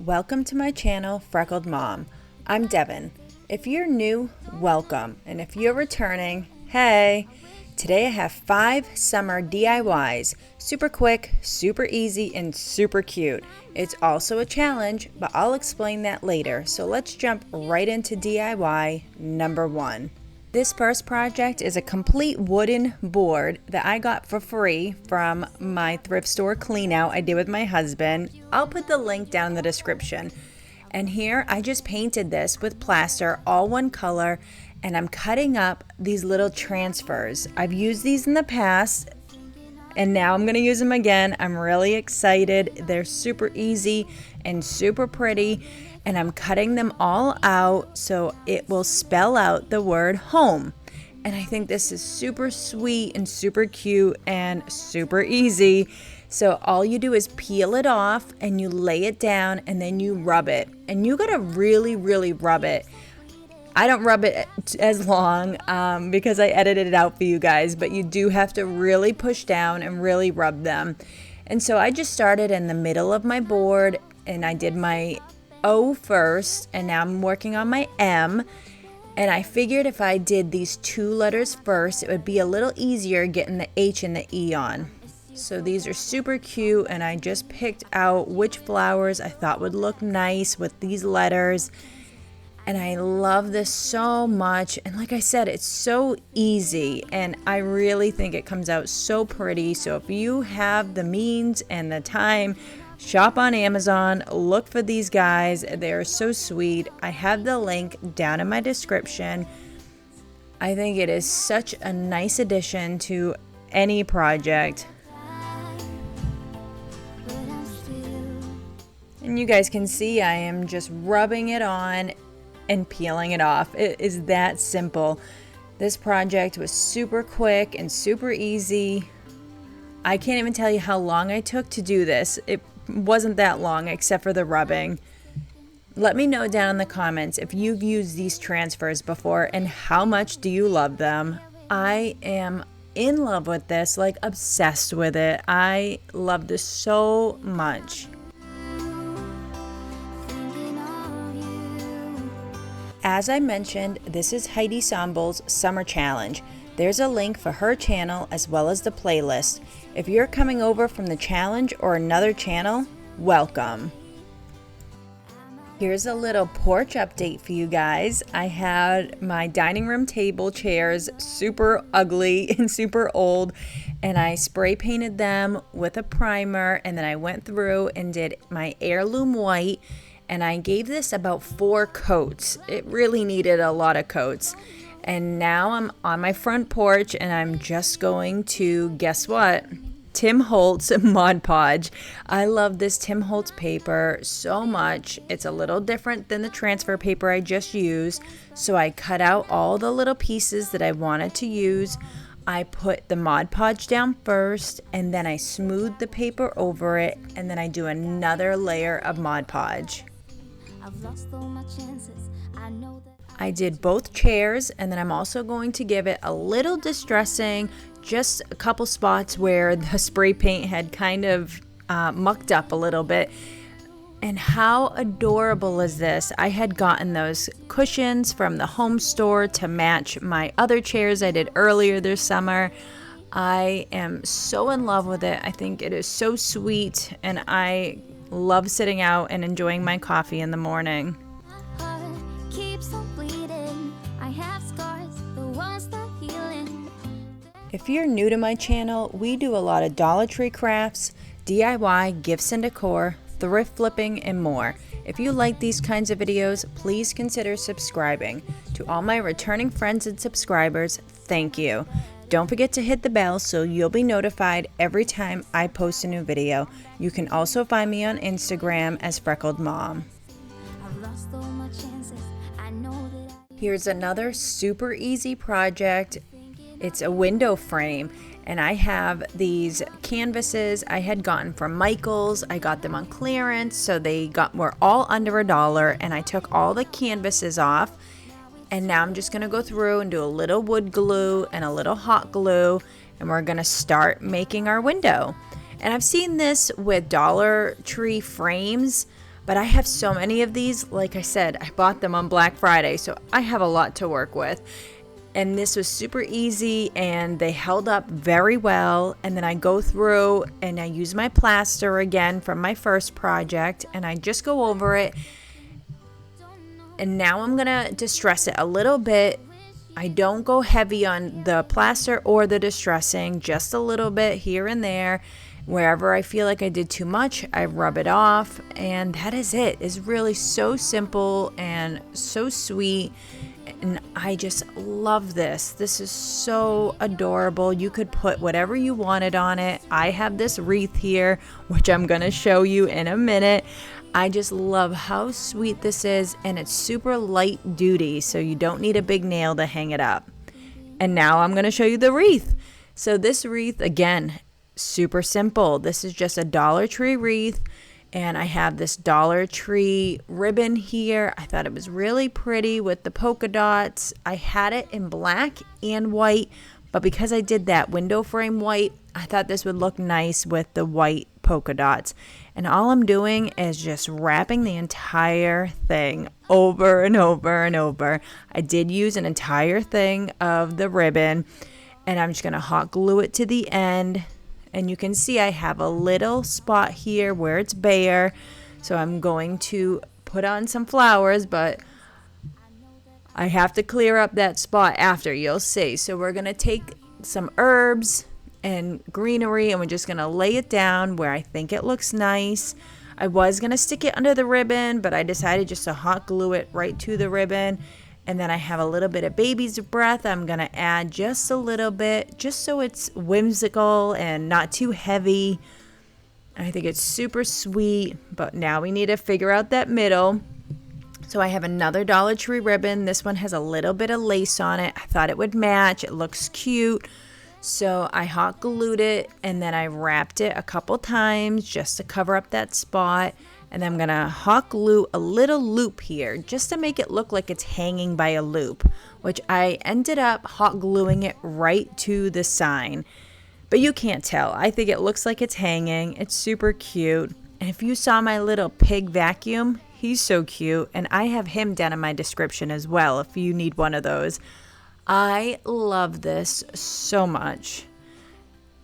Welcome to my channel, Freckled Mom. I'm Devin. If you're new, welcome. And if you're returning, hey! Today I have 5 summer DIYs. Super quick, super easy, and super cute. It's also a challenge, but I'll explain that later. So let's jump right into DIY number 1. This first project is a complete wooden board that I got for free from my thrift store clean out I did with my husband. I'll put the link down in the description. And here I just painted this with plaster, all one color, and I'm cutting up these little transfers. I've used these in the past and now I'm going to use them again. I'm really excited. They're super easy and super pretty. And I'm cutting them all out so it will spell out the word home. And I think this is super sweet and super cute and super easy. So all you do is peel it off and you lay it down and then you rub it. And you gotta really rub it. I don't rub it as long because I edited it out for you guys, but you do have to really push down and really rub them. And so I just started in the middle of my board and I did my O first, and now I'm working on my M, and I figured if I did these 2 letters first, it would be a little easier getting the H and the E on. So these are super cute, and I just picked out which flowers I thought would look nice with these letters, and I love this so much. And like I said, it's so easy, and I really think it comes out so pretty. So if you have the means and the time, shop on Amazon, look for these guys. They are so sweet. I have the link down in my description. I think it is such a nice addition to any project. And you guys can see I am just rubbing it on and peeling it off. It is that simple. This project was super quick and super easy. I can't even tell you how long I took to do this. It wasn't that long except for the rubbing. Let me know down in the comments if you've used these transfers before and how much do you love them. I am in love with this, like obsessed with it. I love this so much. As I mentioned, this is Heidi Sonboul's summer challenge. There's a link for her channel as well as the playlist. If you're coming over from the challenge or another channel, welcome. Here's a little porch update for you guys. I had my dining room table chairs super ugly and super old, and I spray painted them with a primer, and then I went through and did my heirloom white, and I gave this about 4 coats. It really needed a lot of coats. And now I'm on my front porch and I'm just going to, guess what? Tim Holtz Mod Podge. I love this Tim Holtz paper so much. It's a little different than the transfer paper I just used. So I cut out all the little pieces that I wanted to use. I put the Mod Podge down first and then I smooth the paper over it and then I do another layer of Mod Podge. I've lost all my chances. I know that I did both chairs, and then I'm also going to give it a little distressing, just a couple spots where the spray paint had kind of mucked up a little bit. And how adorable is this? I had gotten those cushions from the home store to match my other chairs I did earlier this summer. I am so in love with it. I think it is so sweet, and I love sitting out and enjoying my coffee in the morning. If you're new to my channel, we do a lot of Dollar Tree crafts, DIY, gifts and decor, thrift flipping, and more. If you like these kinds of videos, please consider subscribing. To all my returning friends and subscribers, thank you. Don't forget to hit the bell so you'll be notified every time I post a new video. You can also find me on Instagram as Freckled Mom. Here's another super easy project. It's a window frame, and I have these canvases I had gotten from Michael's. I got them on clearance, so were all under $1, and I took all the canvases off. And now I'm just going to go through and do a little wood glue and a little hot glue, and we're going to start making our window. And I've seen this with Dollar Tree frames, But I have so many of these. Like I said, I bought them on Black Friday, so I have a lot to work with. And this was super easy, and they held up very well. And then I go through and I use my plaster again from my first project, and I just go over it. And now I'm gonna distress it a little bit. I don't go heavy on the plaster or the distressing, just a little bit here and there. Wherever I feel like I did too much, I rub it off, and that is it. It's really so simple and so sweet, and I just love this. This is so adorable. You could put whatever you wanted on it. I have this wreath here, which I'm gonna show you in a minute. I just love how sweet this is, and it's super light duty, so you don't need a big nail to hang it up. And now I'm gonna show you the wreath. So this wreath, again, super simple. This is just a Dollar Tree wreath, and I have this Dollar Tree ribbon here. I thought it was really pretty with the polka dots. I had it in black and white, but because I did that window frame white, I thought this would look nice with the white polka dots. And all I'm doing is just wrapping the entire thing over and over and over. I did use an entire thing of the ribbon, and I'm just gonna hot glue it to the end. And you can see I have a little spot here where it's bare. So I'm going to put on some flowers, but I have to clear up that spot after, you'll see. So we're going to take some herbs and greenery, and we're just going to lay it down where I think it looks nice. I was going to stick it under the ribbon, but I decided just to hot glue it right to the ribbon. And then I have a little bit of baby's breath. I'm going to add just a little bit, just so it's whimsical and not too heavy. I think it's super sweet, but now we need to figure out that middle. So I have another Dollar Tree ribbon. This one has a little bit of lace on it. I thought it would match. It looks cute. So I hot glued it, and then I wrapped it a couple times just to cover up that spot. And I'm going to hot glue a little loop here just to make it look like it's hanging by a loop, which I ended up hot gluing it right to the sign. But you can't tell. I think it looks like it's hanging. It's super cute. And if you saw my little pig vacuum, he's so cute. And I have him down in my description as well if you need one of those. I love this so much.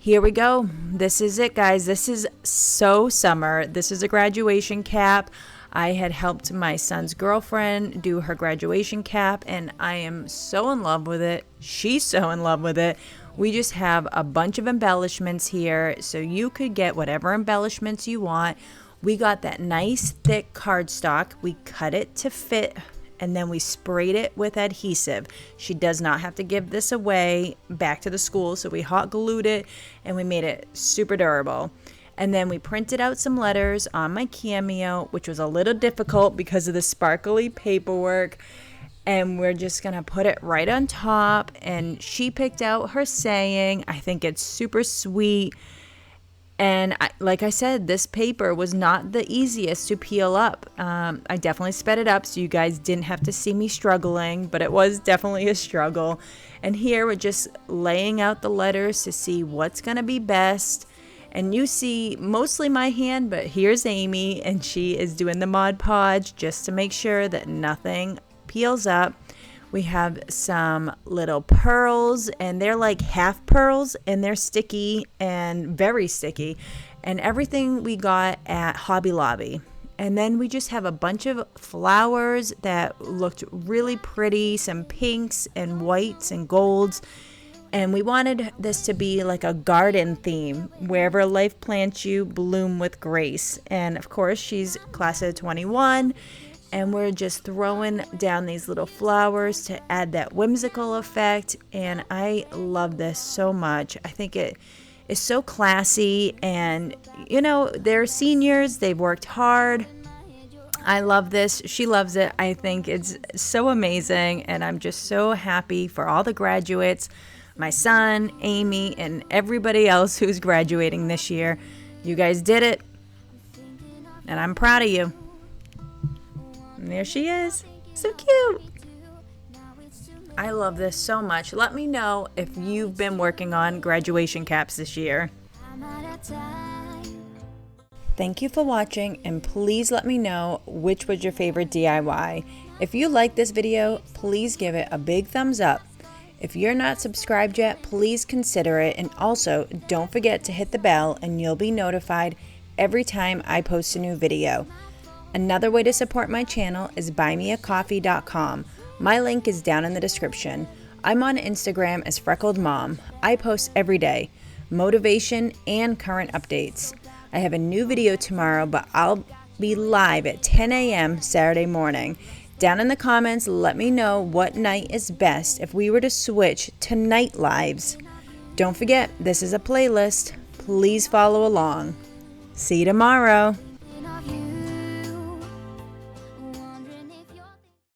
Here we go. This is it, guys. This is so summer. This is a graduation cap. I had helped my son's girlfriend do her graduation cap, and I am so in love with it. She's so in love with it. We just have a bunch of embellishments here, so you could get whatever embellishments you want. We got that nice thick cardstock. We cut it to fit, and then we sprayed it with adhesive. She does not have to give this away back to the school, so we hot glued it and we made it super durable. And then we printed out some letters on my Cameo, which was a little difficult because of the sparkly paperwork. And we're just gonna put it right on top, and she picked out her saying. I think it's super sweet. And like I said, this paper was not the easiest to peel up. I definitely sped it up so you guys didn't have to see me struggling, but it was definitely a struggle. And here we're just laying out the letters to see what's gonna be best. And you see mostly my hand, but here's Amy, and she is doing the Mod Podge just to make sure that nothing peels up. We have some little pearls, and they're like half pearls, and they're sticky and very sticky. And everything we got at Hobby Lobby. And then we just have a bunch of flowers that looked really pretty, some pinks and whites and golds. And we wanted this to be like a garden theme. Wherever life plants you, bloom with grace. And of course, she's class of 21. And we're just throwing down these little flowers to add that whimsical effect. And I love this so much. I think it is so classy. And, you know, they're seniors. They've worked hard. I love this. She loves it. I think it's so amazing. And I'm just so happy for all the graduates, my son, Amy, and everybody else who's graduating this year. You guys did it. And I'm proud of you. And there she is. So cute. I love this so much. Let me know if you've been working on graduation caps this year. Thank you for watching, and please let me know which was your favorite DIY. If you like this video, please give it a big thumbs up. If you're not subscribed yet, please consider it, and also don't forget to hit the bell and you'll be notified every time I post a new video. Another way to support my channel is buymeacoffee.com. My link is down in the description. I'm on Instagram as Freckled Mom. I post every day, motivation and current updates. I have a new video tomorrow, but I'll be live at 10 a.m. Saturday morning. Down in the comments, let me know what night is best if we were to switch to night lives. Don't forget, this is a playlist. Please follow along. See you tomorrow.